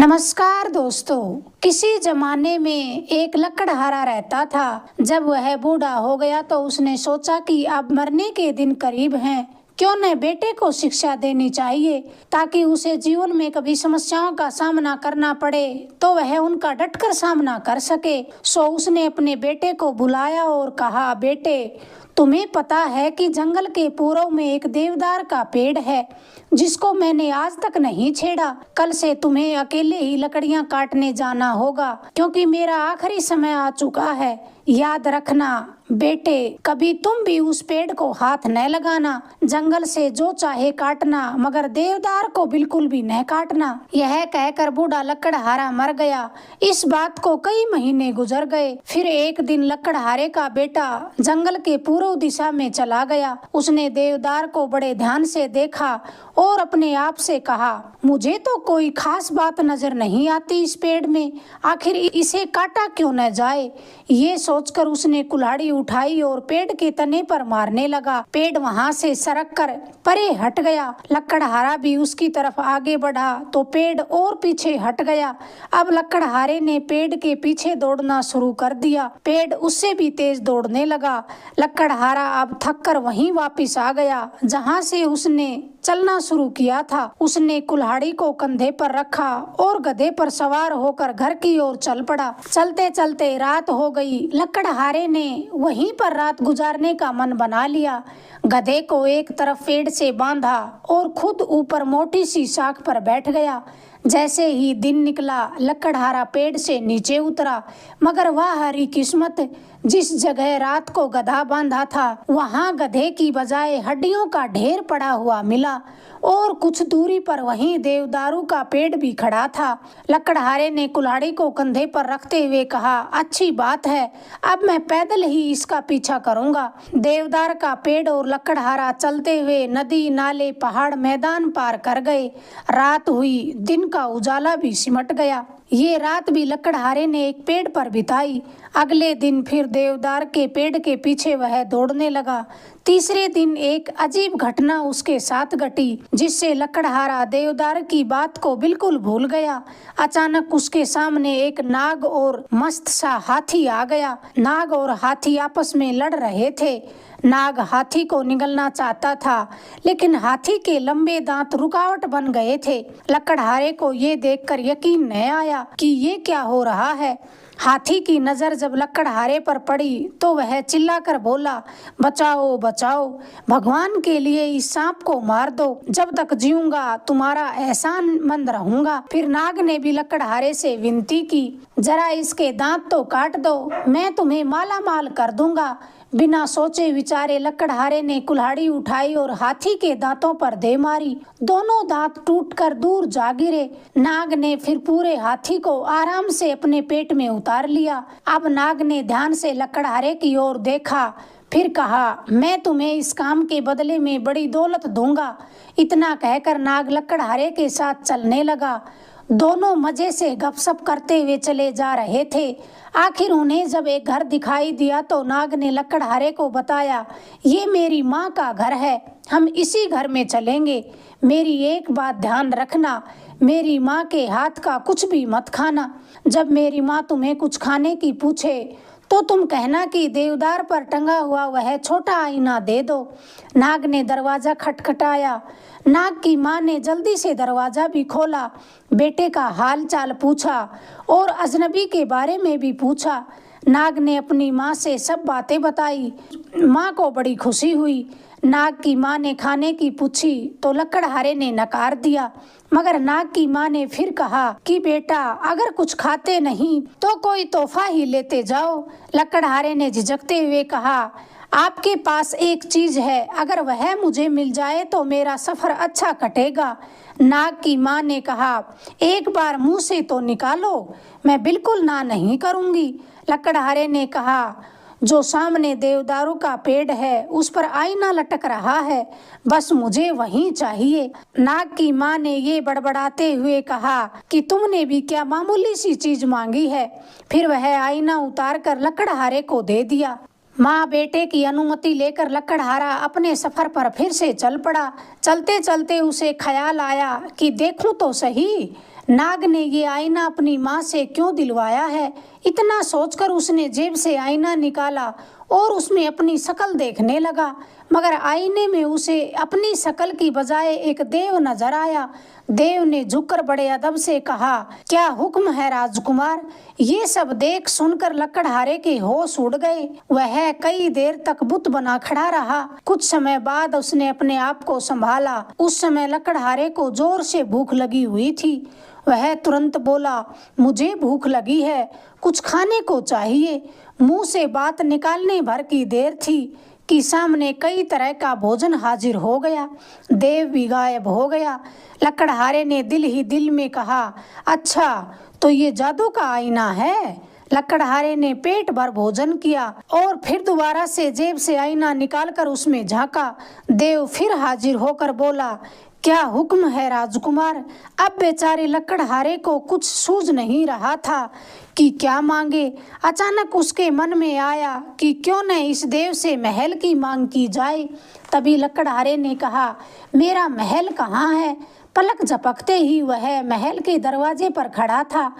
नमस्कार दोस्तों। किसी जमाने में एक लकड़हारा रहता था। जब वह बूढ़ा हो गया तो उसने सोचा कि अब मरने के दिन करीब हैं, क्यों न बेटे को शिक्षा देनी चाहिए ताकि उसे जीवन में कभी समस्याओं का सामना करना पड़े तो वह उनका डटकर सामना कर सके। सो उसने अपने बेटे को बुलाया और कहा, बेटे, तुम्हें पता है कि जंगल के पूर्व में एक देवदार का पेड़ है जिसको मैंने आज तक नहीं छेड़ा। कल से तुम्हें अकेले ही लकड़ियां काटने जाना होगा क्योंकि मेरा आखिरी समय आ चुका है। याद रखना बेटे, कभी तुम भी उस पेड़ को हाथ न लगाना। जंगल से जो चाहे काटना, मगर देवदार को बिल्कुल भी न काटना। यह कहकर बूढ़ा लकड़हारा मर गया। इस बात को कई महीने गुजर गए। फिर एक दिन लकड़हारे का बेटा जंगल के पूर्व दिशा में चला गया। उसने देवदार को बड़े ध्यान से देखा और अपने आप से कहा, मुझे तो कोई खास बात नजर नहीं आती इस पेड़ में, आखिर इसे काटा क्यों न जाए। ये सोचकर उसने कुल्हाड़ी उठाई और पेड़ के तने पर मारने लगा। पेड़ वहां से सरक कर परे हट गया। लकड़हारा भी उसकी तरफ आगे बढ़ा तो पेड़ और पीछे हट गया। अब लकड़हारे ने पेड़ के पीछे दौड़ना शुरू कर दिया। पेड़ उससे भी तेज दौड़ने लगा। लकड़हारा अब थक कर वहीं वापिस आ गया जहां से उसने चलना शुरू किया था। उसने कुल्हाड़ी को कंधे पर रखा और गधे पर सवार होकर घर की ओर चल पड़ा। चलते चलते रात हो गई। लकड़हारे ने वहीं पर रात गुजारने का मन बना लिया। गधे को एक तरफ पेड़ से बांधा और खुद ऊपर मोटी सी शाख पर बैठ गया। जैसे ही दिन निकला, लकड़हारा पेड़ से नीचे उतरा, मगर वह हरी किस्मत, जिस जगह रात को गधा बांधा था वहां गधे की बजाय हड्डियों का ढेर पड़ा हुआ मिला और कुछ दूरी पर वहीं देवदारू का पेड़ भी खड़ा था। लकड़हारे ने कुल्हाड़ी को कंधे पर रखते हुए कहा, अच्छी बात है, अब मैं पैदल ही इसका पीछा करूंगा। देवदार का पेड़ और लकड़हारा चलते हुए नदी, नाले, पहाड़, मैदान पार कर गए। रात हुई, दिन का उजाला भी सिमट गया। ये रात भी लकड़हारे ने एक पेड़ पर बिताई। अगले दिन फिर देवदार के पेड़ के पीछे वह दौड़ने लगा। तीसरे दिन एक अजीब घटना उसके साथ घटी जिससे लकड़हारा देवदार की बात को बिल्कुल भूल गया। अचानक उसके सामने एक नाग और मस्त सा हाथी आ गया। नाग और हाथी आपस में लड़ रहे थे। नाग हाथी को निगलना चाहता था लेकिन हाथी के लंबे दांत रुकावट बन गए थे। लकड़हारे को ये देखकर यकीन न आया कि ये क्या हो रहा है। हाथी की नजर जब लकड़हारे पर पड़ी तो वह चिल्लाकर बोला, बचाओ बचाओ, भगवान के लिए इस सांप को मार दो, जब तक जीऊंगा तुम्हारा एहसानमंद रहूंगा। फिर नाग ने भी लकड़हारे से विनती की, जरा इसके दांत तो काट दो, मैं तुम्हें माला माल कर दूंगा। बिना सोचे विचारे लकड़हारे ने कुल्हाड़ी उठाई और हाथी के दांतों पर दे मारी। दोनों दांत टूटकर दूर जा गिरे। नाग ने फिर पूरे हाथी को आराम से अपने पेट में उतार लिया। अब नाग ने ध्यान से लकड़हारे की ओर देखा, फिर कहा, मैं तुम्हें इस काम के बदले में बड़ी दौलत दूंगा। इतना कहकर नाग लकड़हारे के साथ चलने लगा। दोनों मजे से गपशप करते हुए चले जा रहे थे। आखिर उन्हें जब एक घर दिखाई दिया तो नाग ने लकड़हारे को बताया, ये मेरी माँ का घर है, हम इसी घर में चलेंगे। मेरी एक बात ध्यान रखना, मेरी माँ के हाथ का कुछ भी मत खाना। जब मेरी माँ तुम्हें कुछ खाने की पूछे तो तुम कहना कि देवदार पर टंगा हुआ वह छोटा आईना दे दो। नाग ने दरवाजा खटखटाया। नाग की माँ ने जल्दी से दरवाजा भी खोला, बेटे का हाल चाल पूछा और अजनबी के बारे में भी पूछा। नाग ने अपनी माँ से सब बातें बताई। माँ को बड़ी खुशी हुई। नाग की माँ ने खाने की पूछी तो लकड़हारे ने नकार दिया, मगर नाग की माँ ने फिर कहा कि बेटा, अगर कुछ खाते नहीं तो कोई तोहफा ही लेते जाओ। लकड़हारे ने झिझकते हुए कहा, आपके पास एक चीज है, अगर वह मुझे मिल जाए तो मेरा सफर अच्छा कटेगा। नाग की माँ ने कहा, एक बार मुंह से तो निकालो, मैं बिल्कुल ना नहीं करूंगी। लकड़हारे ने कहा, जो सामने देवदारू का पेड़ है उस पर आईना लटक रहा है, बस मुझे वही चाहिए। नाग की माँ ने ये बड़बड़ाते हुए कहा कि तुमने भी क्या मामूली सी चीज मांगी है। फिर वह आईना उतार कर लकड़हारे को दे दिया। माँ बेटे की अनुमति लेकर लकड़हारा अपने सफर पर फिर से चल पड़ा। चलते चलते उसे ख्याल आया कि देखूं तो सही, नाग ने ये आईना अपनी माँ से क्यों दिलवाया है? इतना सोचकर उसने जेब से आईना निकाला और उसमें अपनी शक्ल देखने लगा, मगर आईने में उसे अपनी शक्ल की बजाय एक देव नजर आया। देव ने झुककर बड़े अदब से कहा, क्या हुक्म है राजकुमार? ये सब देख सुनकर लकड़हारे के होश उड़ गए। वह कई देर तक बुत बना खड़ा रहा। कुछ समय बाद उसने अपने आप को संभाला। उस समय लकड़हारे को जोर से भूख लगी हुई थी। वह तुरंत बोला, मुझे भूख लगी है, कुछ खाने को चाहिए। मुंह से बात निकालने भर की देर थी कि सामने कई तरह का भोजन हाजिर हो गया। देव भी गायब हो गया। लकड़हारे ने दिल ही दिल में कहा, अच्छा तो ये जादू का आईना है। लकड़हारे ने पेट भर भोजन किया और फिर दोबारा से जेब से आईना निकालकर उसमें झांका। देव फिर हाजिर होकर बोला, क्या हुक्म है राजकुमार? अब बेचारे लकड़हारे को कुछ सूझ नहीं रहा था कि क्या मांगे। अचानक उसके मन में आया कि क्यों न इस देव से महल की मांग की जाए। तभी लकड़हारे ने कहा, मेरा महल कहाँ है? पलक झपकते ही वह महल के दरवाजे पर खड़ा था।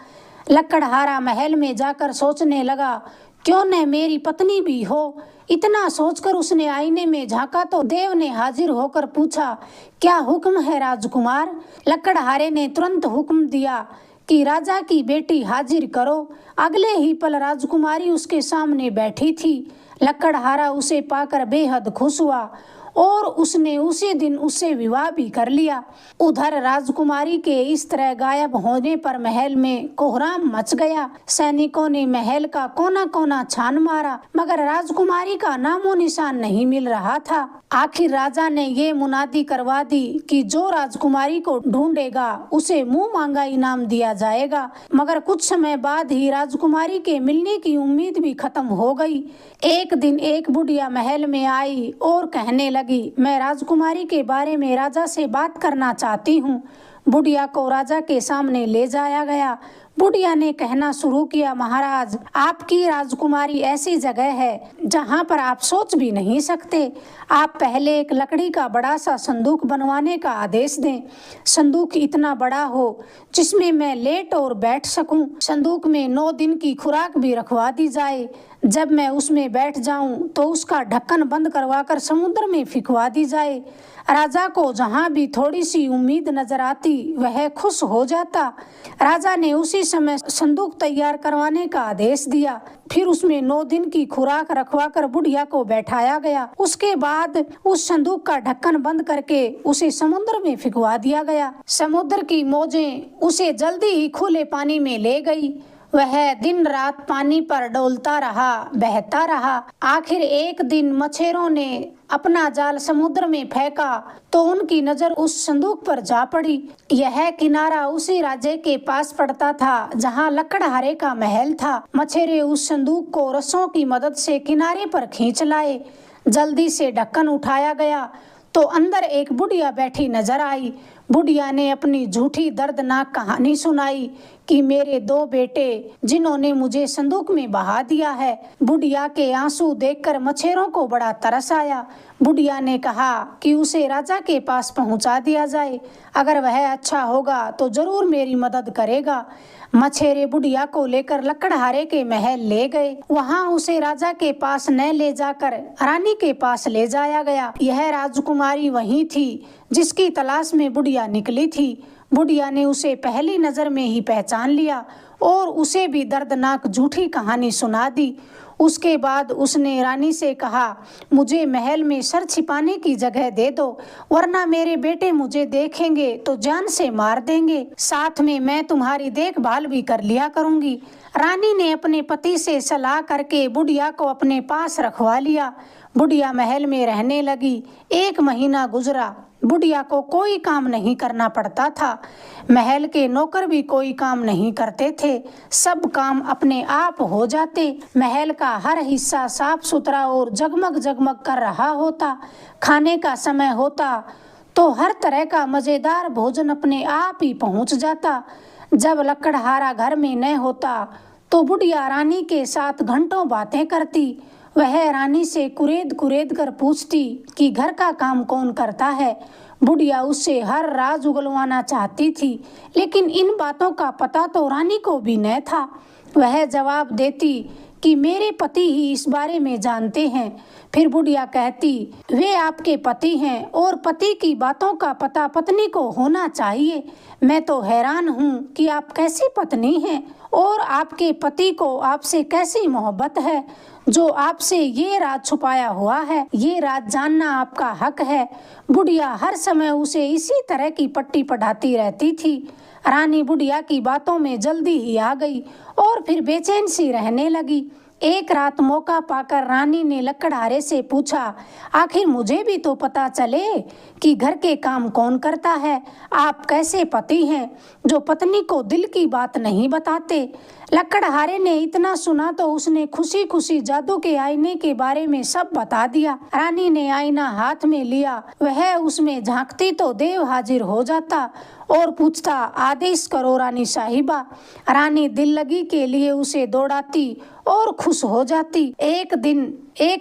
लकड़हारा महल में जाकर सोचने लगा, क्यों न मेरी पत्नी भी हो। इतना सोचकर उसने आईने में झांका तो देव ने हाजिर होकर पूछा, क्या हुक्म है राजकुमार? लकड़हारे ने तुरंत हुक्म दिया कि राजा की बेटी हाजिर करो। अगले ही पल राजकुमारी उसके सामने बैठी थी। लकड़हारा उसे पाकर बेहद खुश हुआ और उसने उसी दिन उससे विवाह भी कर लिया। उधर राजकुमारी के इस तरह गायब होने पर महल में कोहराम मच गया। सैनिकों ने महल का कोना कोना छान मारा, मगर राजकुमारी का नामो निशान नहीं मिल रहा था। आखिर राजा ने ये मुनादी करवा दी कि जो राजकुमारी को ढूंढेगा उसे मुंह मांगा इनाम दिया जाएगा। मगर कुछ समय बाद ही राजकुमारी के मिलने की उम्मीद भी खत्म हो गई। एक दिन एक बुढ़िया महल में आई और कहने लगी, मैं राजकुमारी के बारे में राजा से बात करना चाहती हूँ। बुढ़िया को राजा के सामने ले जाया गया। बुढ़िया ने कहना शुरू किया, महाराज, आपकी राजकुमारी ऐसी जगह है जहाँ पर आप सोच भी नहीं सकते। आप पहले एक लकड़ी का बड़ा सा संदूक बनवाने का आदेश दें। संदूक इतना बड़ा हो जिसमें मैं लेट और बैठ सकूं। संदूक में 9 दिन की खुराक भी रखवा दी जाए। जब मैं उसमें बैठ जाऊं तो उसका ढक्कन बंद करवाकर समुद्र में फेंकवा दी जाए। राजा को जहां भी थोड़ी सी उम्मीद नजर आती वह खुश हो जाता। राजा ने उसी समय संदूक तैयार करवाने का आदेश दिया। फिर उसमें 9 दिन की खुराक रखवाकर बुढ़िया को बैठाया गया। उसके बाद उस संदूक का ढक्कन बंद करके उसे समुद्र में फेंकवा दिया गया। समुद्र की मौजें उसे जल्दी ही खुले पानी में ले गई। वह दिन रात पानी पर डोलता रहा, बहता रहा। आखिर एक दिन मछेरों ने अपना जाल समुद्र में फेंका तो उनकी नजर उस संदूक पर जा पड़ी। यह किनारा उसी राज्य के पास पड़ता था जहां लकड़हारे का महल था। मछेरे उस संदूक को रस्सों की मदद से किनारे पर खींच लाए। जल्दी से ढक्कन उठाया गया तो अंदर एक बुढ़िया बैठी नजर आई। बुढ़िया ने अपनी झूठी दर्दनाक कहानी सुनाई कि मेरे 2 बेटे जिन्होंने मुझे संदूक में बहा दिया है। बुढ़िया के आंसू देखकर मछेरों को बड़ा तरस आया। बुढ़िया ने कहा कि उसे राजा के पास पहुंचा दिया जाए। अगर वह अच्छा होगा तो जरूर मेरी मदद करेगा। मछेरे बुढ़िया को लेकर लकड़हारे के महल ले गए। वहां उसे राजा के पास न ले जाकर रानी के पास ले जाया गया। यह राजकुमारी वही थी जिसकी तलाश में बुढ़िया निकली थी। बुढ़िया ने उसे पहली नजर में ही पहचान लिया और उसे भी दर्दनाक झूठी कहानी सुना दी। उसके बाद उसने रानी से कहा, मुझे महल में सर छिपाने की जगह दे दो, वरना मेरे बेटे मुझे देखेंगे तो जान से मार देंगे। साथ में मैं तुम्हारी देखभाल भी कर लिया करूंगी। रानी ने अपने पति से सलाह करके बुढ़िया को अपने पास रखवा लिया। बुढ़िया महल में रहने लगी। 1 महीना गुजरा। बुढ़िया को कोई काम नहीं करना पड़ता था। महल के नौकर भी कोई काम नहीं करते थे। सब काम अपने आप हो जाते। महल का हर हिस्सा साफ सुथरा और जगमग जगमग कर रहा होता। खाने का समय होता तो हर तरह का मजेदार भोजन अपने आप ही पहुंच जाता। जब लकड़हारा घर में न होता तो बुढ़िया रानी के साथ घंटों बातें करती। वह रानी से कुरेद कुरेद कर पूछती कि घर का काम कौन करता है। बुढ़िया उससे हर राज उगलवाना चाहती थी, लेकिन इन बातों का पता तो रानी को भी न था। वह जवाब देती कि मेरे पति ही इस बारे में जानते हैं। फिर बुढ़िया कहती, वे आपके पति हैं और पति की बातों का पता पत्नी को होना चाहिए। मैं तो हैरान हूँ कि आप कैसी पत्नी हैं और आपके पति को आपसे कैसी मोहब्बत है जो आपसे ये राज छुपाया हुआ है। ये राज जानना आपका हक है। बुढ़िया हर समय उसे इसी तरह की पट्टी पढ़ाती रहती थी। रानी बुढ़िया की बातों में जल्दी ही आ गई और फिर बेचैन सी रहने लगी। एक रात मौका पाकर रानी ने लकड़हारे से पूछा, आखिर मुझे भी तो पता चले कि घर के काम कौन करता है। आप कैसे पति हैं जो पत्नी को दिल की बात नहीं बताते। लकड़हारे ने इतना सुना तो उसने खुशी खुशी जादू के आईने के बारे में सब बता दिया। रानी ने आईना हाथ में लिया। वह उसमें झांकती तो देव हाजिर हो जाता और पूछता, आदेश करो रानी साहिबा। रानी दिल लगी के लिए उसे दौड़ाती और खुश हो जाती। एक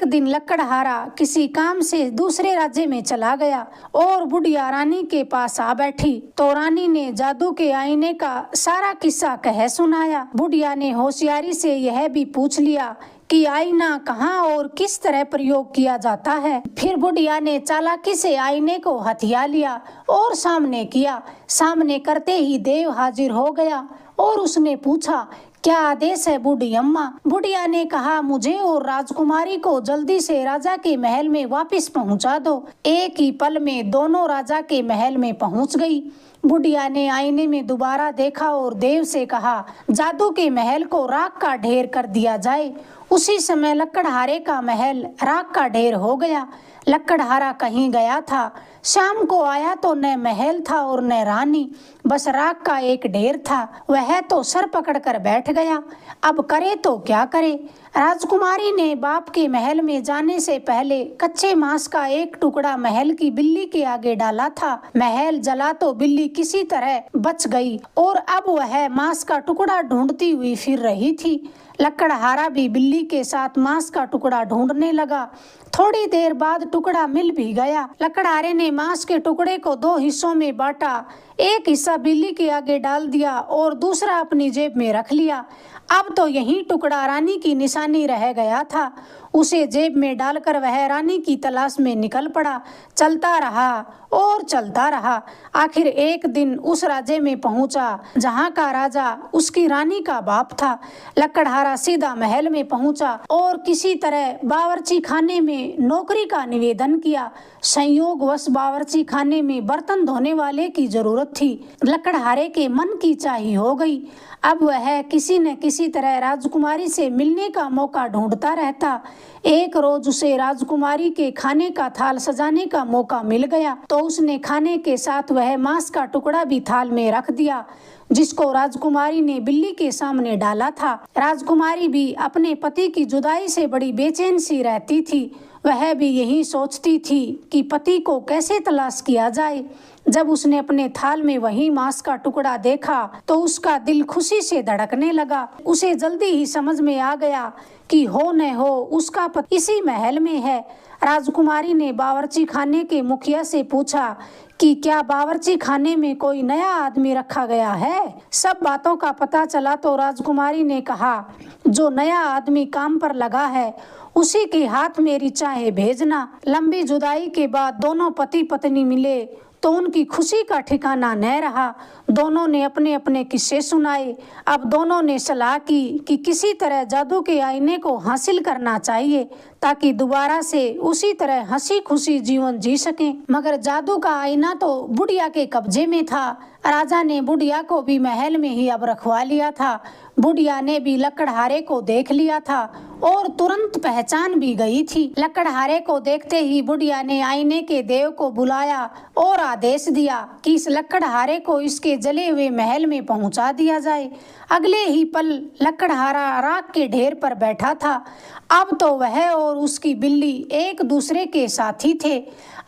दिन लकड़हारा किसी काम से दूसरे राज्य में चला गया और बुढ़िया रानी के पास आ बैठी तो रानी ने जादू के आईने का सारा किस्सा कह सुनाया। बुढ़िया ने होशियारी से यह भी पूछ लिया कि आईना कहाँ और किस तरह प्रयोग किया जाता है। फिर बुढ़िया ने चालाकी से आईने को हथिया लिया और सामने किया। सामने करते ही देव हाजिर हो गया और उसने पूछा, क्या आदेश है बूढ़ी अम्मा। बुढ़िया ने कहा, मुझे और राजकुमारी को जल्दी से राजा के महल में वापस पहुंचा दो। एक ही पल में दोनों राजा के महल में पहुंच गई। बुढ़िया ने आईने में दोबारा देखा और देव से कहा, जादू के महल को राख का ढेर कर दिया जाए। उसी समय लकड़हारे का महल राख का ढेर हो गया। लकड़हारा कहीं गया था। शाम को आया तो न महल था और न रानी, बस राख का एक ढेर था। वह तो सर पकड़कर बैठ गया। अब करे तो क्या करे। राजकुमारी ने बाप के महल में जाने से पहले कच्चे मांस का एक टुकड़ा महल की बिल्ली के आगे डाला था। महल जला तो बिल्ली किसी तरह बच गई और अब वह मांस का टुकड़ा ढूंढती हुई फिर रही थी। लकड़हारा भी बिल्ली के साथ मांस का टुकड़ा ढूंढने लगा। थोड़ी देर बाद टुकड़ा मिल भी गया। लकड़हारे ने मांस के टुकड़े को 2 हिस्सों में बांटा। एक हिस्सा बिल्ली के आगे डाल दिया और दूसरा अपनी जेब में रख लिया। अब तो यही टुकड़ा रानी की निशानी रह गया था। उसे जेब में डालकर वह रानी की तलाश में निकल पड़ा। चलता रहा और चलता रहा। आखिर एक दिन उस राज्य में पहुंचा जहां का राजा उसकी रानी का बाप था। लकड़हारा सीधा महल में पहुंचा और किसी तरह बावर्ची खाने में नौकरी का निवेदन किया। संयोगवश बावर्ची खाने में बर्तन धोने वाले की जरूरत थी। लकड़हारे के मन की चाही हो गई। अब वह किसी न किसी तरह राजकुमारी से मिलने का मौका ढूंढता रहता। एक रोज उसे राजकुमारी के खाने का थाल सजाने का मौका मिल गया तो उसने खाने के साथ वह मांस का टुकड़ा भी थाल में रख दिया जिसको राजकुमारी ने बिल्ली के सामने डाला था। राजकुमारी भी अपने पति की जुदाई से बड़ी बेचैन सी रहती थी। वह भी यही सोचती थी कि पति को कैसे तलाश किया जाए। जब उसने अपने थाल में वही मांस का टुकड़ा देखा तो उसका दिल खुशी से धड़कने लगा। उसे जल्दी ही समझ में आ गया कि हो न हो उसका पति इसी महल में है। राजकुमारी ने बावर्ची खाने के मुखिया से पूछा कि क्या बावर्ची खाने में कोई नया आदमी रखा गया है। सब बातों का पता चला तो राजकुमारी ने कहा, जो नया आदमी काम पर लगा है उसी के हाथ मेरी चाय भेजना। लंबी जुदाई के बाद दोनों पति पत्नी मिले तो उनकी खुशी का ठिकाना न रहा। दोनों ने अपने अपने किस्से सुनाए। अब दोनों ने सलाह की कि किसी तरह जादू के आईने को हासिल करना चाहिए ताकि दोबारा से उसी तरह हंसी खुशी जीवन जी सकें। मगर जादू का आईना तो बुढ़िया के कब्जे में था। राजा ने बुढ़िया को भी महल में ही अब रखवा लिया था। बुढ़िया ने भी लकड़हारे को देख लिया था और तुरंत पहचान भी गई थी। लकड़हारे को देखते ही बुढ़िया ने आईने के देव को बुलाया और आदेश दिया कि इस लकड़हारे को इसके जले हुए महल में पहुंचा दिया जाए। अगले ही पल लकड़हारा राख के ढेर पर बैठा था। अब तो वह और उसकी बिल्ली एक दूसरे के साथी थे।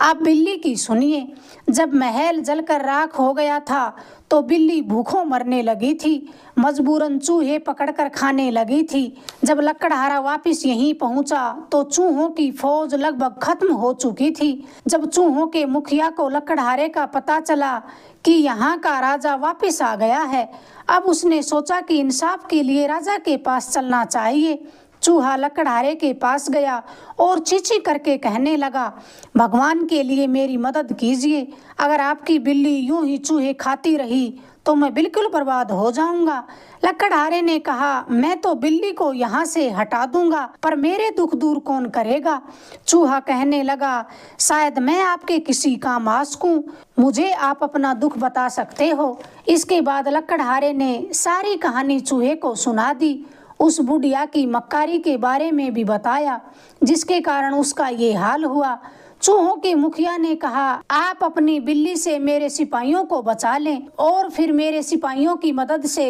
अब बिल्ली की सुनिए। जब महल जलकर राख हो गया था तो बिल्ली भूखों मरने लगी थी। मजबूरन चूहे पकड़कर खाने लगी थी। जब लकड़हारा वापस यहीं पहुंचा तो चूहों की फौज लगभग खत्म हो चुकी थी। जब चूहों के मुखिया को लकड़हारे का पता चला कि यहाँ का राजा वापस आ गया है, अब उसने सोचा कि इंसाफ के लिए राजा के पास चलना चाहिए। चूहा लकड़हारे के पास गया और चींची करके कहने लगा, भगवान के लिए मेरी मदद कीजिए। अगर आपकी बिल्ली यूं ही चूहे खाती रही तो मैं बिल्कुल बर्बाद हो जाऊंगा। लकड़हारे ने कहा, मैं तो बिल्ली को यहाँ से हटा दूंगा, पर मेरे दुख दूर कौन करेगा। चूहा कहने लगा, शायद मैं आपके किसी काम आ सकूं, मुझे आप अपना दुख बता सकते हो। इसके बाद लकड़हारे ने सारी कहानी चूहे को सुना दी। उस बुढ़िया की मक्कारी के बारे में भी बताया, जिसके कारण उसका ये हाल हुआ। चूहों के मुखिया ने कहा, आप अपनी बिल्ली से मेरे सिपाहियों को बचा लें और फिर मेरे सिपाहियों की मदद से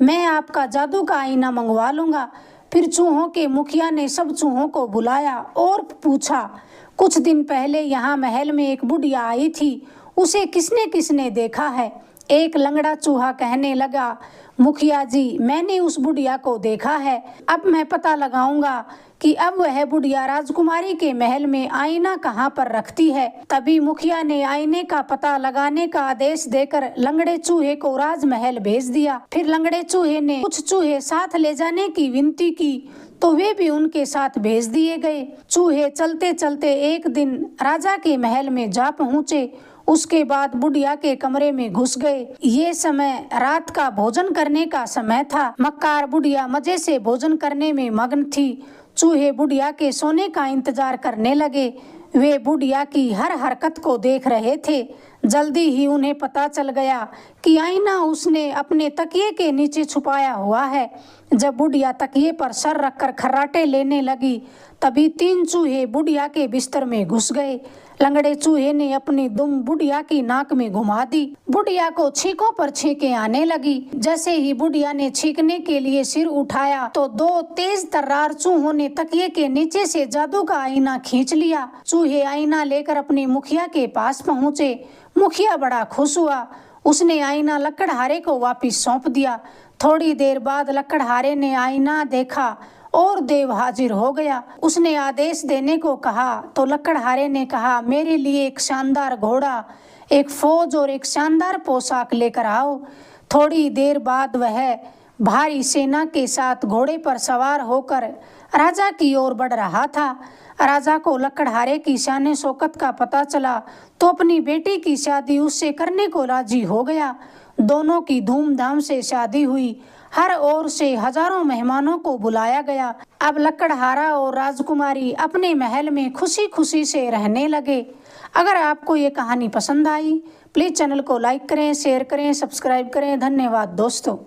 मैं आपका जादू का आईना मंगवा लूंगा। फिर चूहों के मुखिया ने सब चूहों को बुलाया और पूछा, कुछ दिन पहले यहाँ महल में एक बुढ़िया आई थी, उसे किसने किसने देखा है। एक लंगड़ा चूहा कहने लगा, मुखिया जी, मैंने उस बुढ़िया को देखा है। अब मैं पता लगाऊंगा कि अब वह बुढ़िया राजकुमारी के महल में आईना कहाँ पर रखती है। तभी मुखिया ने आईने का पता लगाने का आदेश देकर लंगड़े चूहे को राजमहल भेज दिया। फिर लंगड़े चूहे ने कुछ चूहे साथ ले जाने की विनती की तो वे भी उनके साथ भेज दिए गए। चूहे चलते चलते एक दिन राजा के महल में जा पहुँचे। उसके बाद बुढ़िया के कमरे में घुस गए। ये समय रात का भोजन करने का समय था। मक्कार बुढ़िया मजे से भोजन करने में मग्न थी। चूहे बुढ़िया के सोने का इंतजार करने लगे। वे बुढ़िया की हर हरकत को देख रहे थे। जल्दी ही उन्हें पता चल गया कि आईना उसने अपने तकिए के नीचे छुपाया हुआ है। जब बुढ़िया तकिए पर सर रखकर खर्राटे लेने लगी, तभी 3 चूहे बुढ़िया के बिस्तर में घुस गए। लंगड़े चूहे ने अपनी दुम बुढ़िया की नाक में घुमा दी। बुढ़िया को छींकों पर छींकें आने लगी। जैसे ही बुढ़िया ने छींकने के लिए सिर उठाया तो 2 तेज तर्रार चूहों ने तकिए के नीचे से जादू का आईना खींच लिया। चूहे आईना लेकर अपने मुखिया के पास पहुँचे। मुखिया बड़ा खुश हुआ। उसने आईना लकड़हारे को वापिस सौंप दिया। थोड़ी देर बाद लकड़हारे ने आईना देखा और देव हाजिर हो गया। उसने आदेश देने को कहा तो लकड़हारे ने कहा, मेरे लिए एक शानदार घोड़ा, एक फौज और एक शानदार पोशाक लेकर आओ। थोड़ी देर बाद वह भारी सेना के साथ घोड़े पर सवार होकर राजा की ओर बढ़ रहा था। राजा को लकड़हारे की शान शौकत का पता चला तो अपनी बेटी की शादी उससे करने को राजी हो गया। दोनों की धूमधाम से शादी हुई। हर ओर से हजारों मेहमानों को बुलाया गया। अब लकड़हारा और राजकुमारी अपने महल में खुशी खुशी से रहने लगे। अगर आपको ये कहानी पसंद आई, प्लीज़ चैनल को लाइक करें, शेयर करें, सब्सक्राइब करें। धन्यवाद दोस्तों।